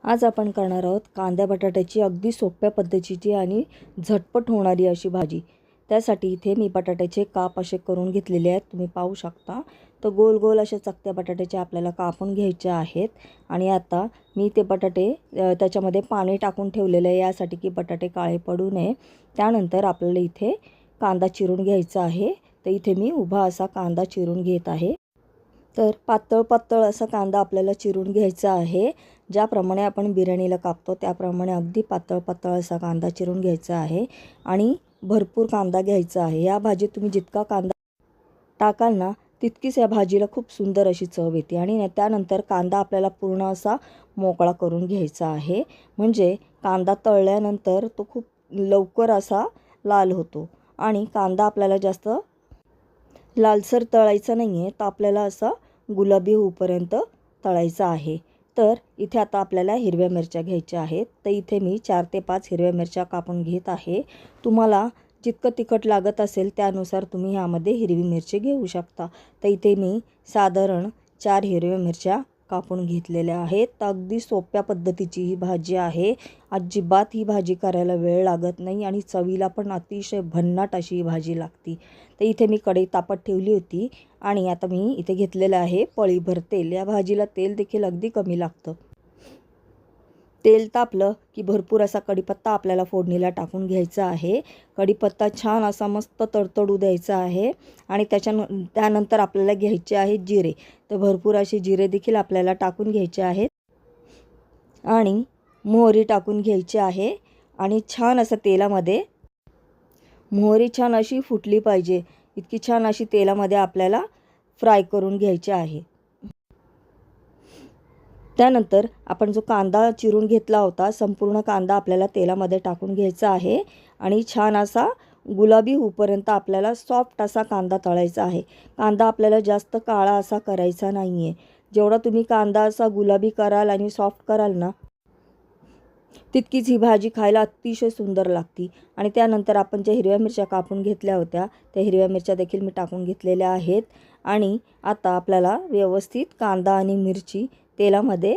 आज आपण करणार आहोत कांद्या बटाट्याची अगदी सोप्या पद्धतीची आणि झटपट होणारी अशी भाजी। त्यासाठी इथे मी बटाट्याचे काप असे करून घेतलेले आहेत, तुम्ही पाहू शकता। तर गोल गोल अशा चकत्या बटाट्याचे आपल्याला कापून घ्यायचे आहेत। आणि आता मी ते बटाटे त्याच्यामध्ये पाणी टाकून ठेवलेले आहे यासाठी की बटाटे काळे पडू नये। त्यानंतर आपल्याला इथे कांदा चिरून घ्यायचा आहे। तर इथे मी उभा असा कांदा चिरून घेत आहे। तर पातळ असा कांदा आपल्याला चिरून घ्यायचा आहे। ज्याप्रमाणे आपण बिर्याणीला कापतो त्याप्रमाणे अगदी पातळ असा कांदा चिरून घ्यायचा आहे आणि भरपूर कांदा घ्यायचा आहे। या भाजीत तुम्ही जितका कांदा टाकाल ना तितकीच या भाजीला खूप सुंदर अशी चव येते। आणि त्यानंतर कांदा आपल्याला पूर्ण असा मोकळा करून घ्यायचा आहे, म्हणजे कांदा तळल्यानंतर तो खूप लवकर असा लाल होतो। आणि कांदा आपल्याला जास्त लालसर तळायचा नाही आहे, तर आपल्याला असा गुलाबी होईपर्यंत तळायचा आहे। तर इथे आता आपल्याला हिरव्या मिरच्या घ्यायच्या आहेत। तर इथे मी 4 ते 5 हिरव्या मिरच्या कापून घेत आहे। तुम्हाला जितकं तिखट लागत असेल त्यानुसार तुम्ही यामध्ये हिरवी मिरची घेऊ शकता। तर इथे मी साधारण 4 हिरव्या मिरच्या कापून घेतलेल्या आहेत। तर अगदी सोप्या पद्धतीची ही भाजी आहे। अजिबात ही भाजी करायला वेळ लागत नाही आणि चवीला पण अतिशय भन्नाट अशी ही भाजी लागते। तर इथे मी कढई तापत ठेवली होती आणि आता मी इथे घेतलेलं आहे पळीभर तेल। या भाजीला तेल देखील अगदी कमी लागतं। तेल तापलं की भरपूर असा कढीपत्ता आपल्याला फोडणीला टाकून घ्यायचा आहे। कढीपत्ता छान असा मस्त तडतडू द्यायचा आहे आणि त्यानंतर आपल्याला घ्यायचे आहे जिरे। तर भरपूर असे जिरे देखील आपल्याला टाकून घ्यायचे आहेत आणि मोहरी टाकून घ्यायची आहे। आणि छान असं तेलामध्ये मोहरी छान अशी फुटली पाहिजे, इतकी छान अशी तेलामध्ये आपल्याला फ्राय करून घ्यायची आहे। त्यानंतर आपण जो कांदा चिरून घेतला होता संपूर्ण कांदा आपल्याला तेलामध्ये टाकून घ्यायचा आहे आणि छान असा गुलाबी होईपर्यंत आपल्याला सॉफ्ट असा कांदा तळायचा आहे। कांदा आपल्याला जास्त काळा असा करायचा नाही आहे। जेवढा तुम्ही कांदा असा गुलाबी कराल आणि सॉफ्ट कराल ना तितकीच ही भाजी खायला अतिशय सुंदर लागते। आणि त्यानंतर आपण ज्या हिरव्या मिरच्या कापून घेतल्या होत्या त्या हिरव्या मिरच्या देखील मी टाकून घेतलेल्या आहेत। आणि आता आपल्याला व्यवस्थित कांदा आणि मिरची तेलामध्ये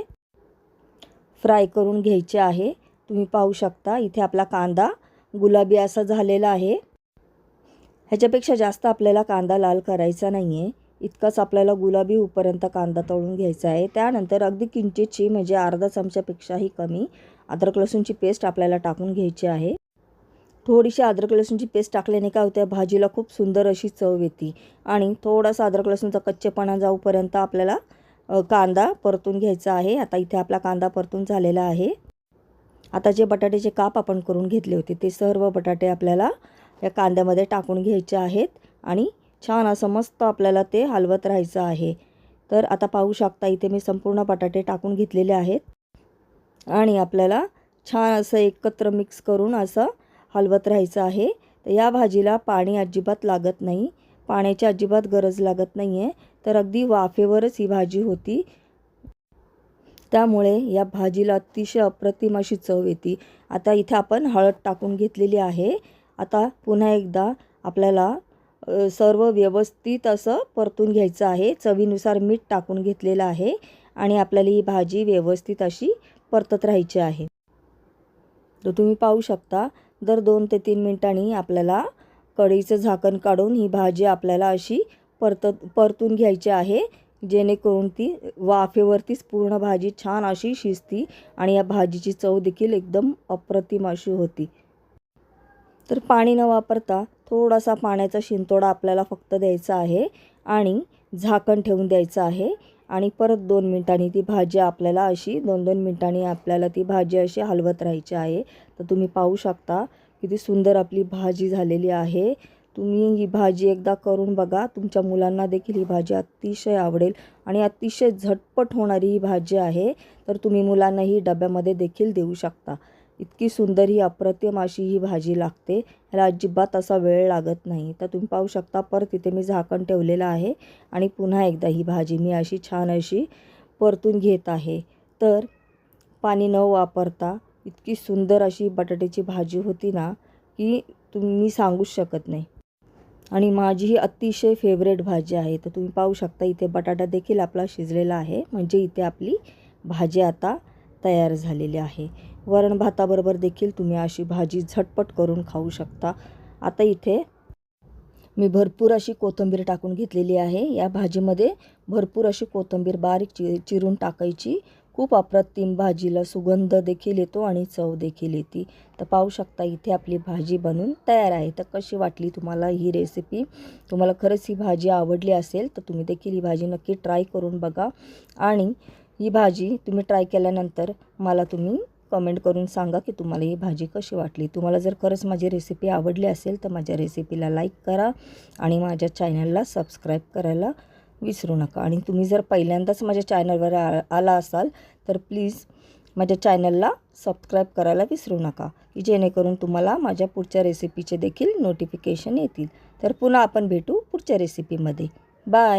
फ्राय करून घ्यायचे आहे। तुम्ही पाहू शकता इथे आपला कांदा गुलाबी असा झालेला आहे। ह्याच्यापेक्षा जास्त आपल्याला कांदा लाल करायचा नाही आहे, इतकाच आपल्याला गुलाबी होईपर्यंत कांदा तळून घ्यायचा आहे। त्यानंतर अगदी किंचितशी म्हणजे अर्धा चमच्यापेक्षाही कमी अद्रक लसूणची पेस्ट आपल्याला टाकून घ्यायची आहे। थोडीशी अद्रक लसूणची पेस्ट टाकल्याने काय होतं भाजीला खूप सुंदर अशी चव येते। आणि थोडासा अद्रक लसूणचा कच्चेपणा जाऊपर्यंत आपल्याला कांदा परतून घ्यायचा आहे। आता इथे आपला कांदा परतून झालेला आहे। आता जे बटाट्याचे काप आपण करून घेतले होते ते सर्व बटाटे आपल्याला या कांद्यामध्ये टाकून घ्यायचे आहेत आणि छान असं मस्त आपल्याला ते हलवत राहायचं आहे। तर आता पाहू शकता इथे मी संपूर्ण बटाटे टाकून घेतलेले आहेत आणि आपल्याला छान असं एकत्र मिक्स करून असं हलवत राहायचं आहे। तर या भाजीला पाणी अजिबात लागत नाही, पाण्याची अजिबात गरज लागत नाही आहे। तर अगदी वाफेवरच ही भाजी होती, त्यामुळे या भाजीला अतिशय अप्रतिम अशी चव येते। आता इथे आपण हळद टाकून घेतलेली आहे। आता पुन्हा एकदा आपल्याला सर्व व्यवस्थित असं परतून घ्यायचं आहे। चवीनुसार मीठ टाकून घेतलेलं आहे आणि आपल्याला ही भाजी व्यवस्थित अशी परतत राहायची आहे। तर तुम्ही पाहू शकता दर 2 ते 3 मिनिटांनी आपल्याला कढईचं झाकण काढून ही भाजी आपल्याला अशी परतून घ्यायची आहे, जेणेकरून ती वाफेवरतीच पूर्ण भाजी छान अशी शिजती आणि या भाजीची चव देखील एकदम अप्रतिम अशी होती। तर पाणी न वापरता थोडासा पाण्याचा शिंतोडा आपल्याला फक्त द्यायचा आहे आणि झाकण ठेवून द्यायचं आहे। आणि परत 2 मिनिटांनी ती भाजी आपल्याला अशी 2-2 मिनिटांनी आपल्याला ती भाजी अशी हलवत राहायची आहे। तर तुम्ही पाहू शकता किती सुंदर आपली भाजी झालेली आहे। तुम्ही ही भाजी एकदा करून बघा, तुमच्या मुलांना देखील ही भाजी अतिशय आवडेल आणि अतिशय झटपट होणारी ही भाजी आहे। तर तुम्ही मुलांना ही डब्यामध्ये देखील देऊ शकता। इतकी सुंदर ही अप्रतिम अशी ही भाजी लागते, ह्याला अजिबात असा वेळ लागत नाही। तर तुम्ही पाहू शकता परत इथे मी झाकण ठेवलेलं आहे आणि पुन्हा एकदा ही भाजी मी अशी छान अशी परतून घेत आहे। तर पाणी न वापरता इतकी सुंदर अशी बटाट्याची भाजी होती ना की तुम्ही सांगूच शकत नाही आणि माझी ही अतिशय फेवरेट भाजी आहे। तर तुम्ही पाहू शकता इथे बटाटा देखील आपला शिजलेला आहे, म्हणजे इथे आपली भाजी आता तयार झालेली आहे. वरण भाताबरोबर देखील तुम्ही अशी भाजी झटपट करून खाऊ शकता. आता इथे मी भरपूर अशी कोथिंबीर टाकून घेतलेली आहे. या भाजीमध्ये भरपूर अशी कोथिंबीर बारीक चिरून टाकायची. खूप अप्रतिम भाजीला सुगंध देखील येतो आणि चव देखील येते. तर पाहू शकता इथे आपली भाजी बनून तयार आहे. तर कशी वाटली तुम्हाला ही रेसिपी? तुम्हाला खरंच ही भाजी आवडली असेल तर तुम्ही देखील ही भाजी नक्की ट्राय करून बघा आणि ही भाजी तुम्ही ट्राय केल्यानंतर मला तुम्ही कमेंट करून सांगा की तुम्हाला ही भाजी कशी वाटली. तुम्हाला जर खरंच माझी रेसिपी आवडली असेल तर माझ्या रेसिपीला लाईक करा आणि माझ्या चॅनलला सबस्क्राईब करायला विसरू नका. आणि तुम्ही जर पहिल्यांदाच माझ्या चॅनलवर आला असाल तर प्लीज माझ्या चॅनलला सबस्क्राईब करायला विसरू नका की जेणेकरून तुम्हाला माझ्या पुढच्या रेसिपीचे देखील नोटिफिकेशन येतील. तर पुन्हा आपण भेटू पुढच्या रेसिपीमध्ये. बाय.